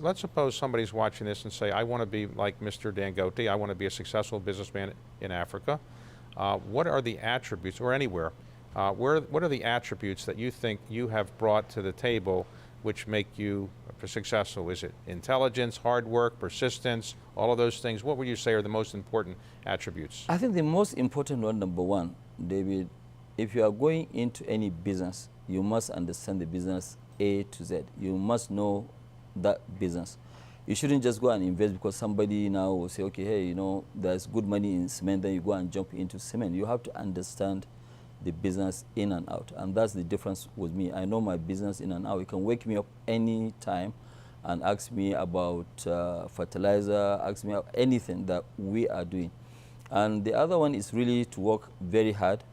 let's suppose somebody's watching this and say, I want to be like Mr. Dangote, I want to be a successful businessman in Africa. What are the attributes, or anywhere, what are the attributes that you think you have brought to the table which make you successful? Is it intelligence, hard work, persistence, all of those things? What would you say are the most important attributes? I think the most important one, number one, David, if you are going into any business, you must understand the business A to Z. You must know that business. You shouldn't just go and invest because somebody now will say, okay, hey, you know, there's good money in cement, then you go and jump into cement. You have to understand the business in and out, and that's the difference with me. I know my business in and out. You can wake me up any time and ask me about fertilizer, ask me about anything that we are doing. And the other one is really to work very hard,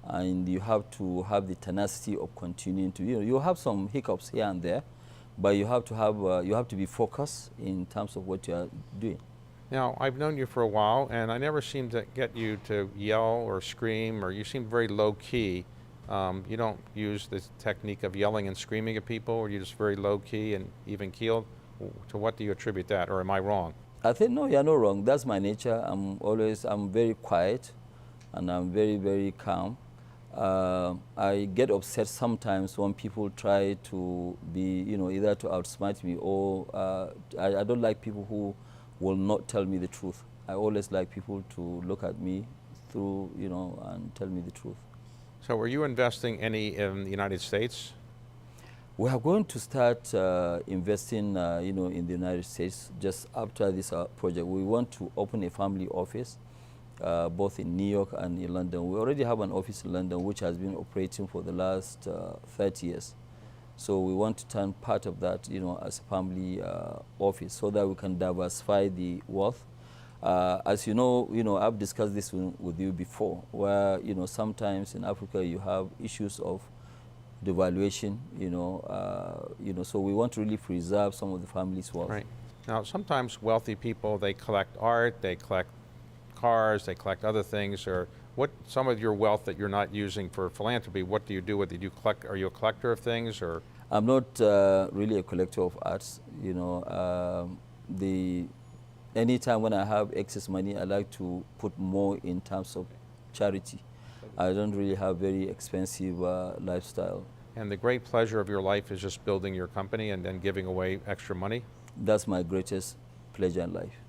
and you have to have the tenacity of continuing to, you have some hiccups here and there, but you have to be focused in terms of what you are doing. Now, I've known you for a while, and I never seem to get you to yell or scream, or you seem very low-key. You don't use the technique of yelling and screaming at people, or you're just very low-key and even-keeled. To what do you attribute that, or am I wrong? I think, no, you're not wrong. That's my nature. I'm very quiet, and I'm very, very calm. I get upset sometimes when people try to be, either to outsmart me, or I don't like people who will not tell me the truth. I always like people to look at me through, and tell me the truth. So are you investing any in the United States? We are going to start investing, in the United States just after this project. We want to open a family office, both in New York and in London. We already have an office in London which has been operating for the last 30 years. So we want to turn part of that, as a family office, so that we can diversify the wealth. As you know, I've discussed this with you before, where, sometimes in Africa you have issues of devaluation, so we want to really preserve some of the family's wealth. Right. Now, sometimes wealthy people, they collect art, they collect cars, they collect other things, or some of your wealth that you're not using for philanthropy, what do you do with it? Are you a collector of things, or? I'm not really a collector of arts. Anytime when I have excess money, I like to put more in terms of charity. I don't really have very expensive lifestyle. And the great pleasure of your life is just building your company and then giving away extra money? That's my greatest pleasure in life.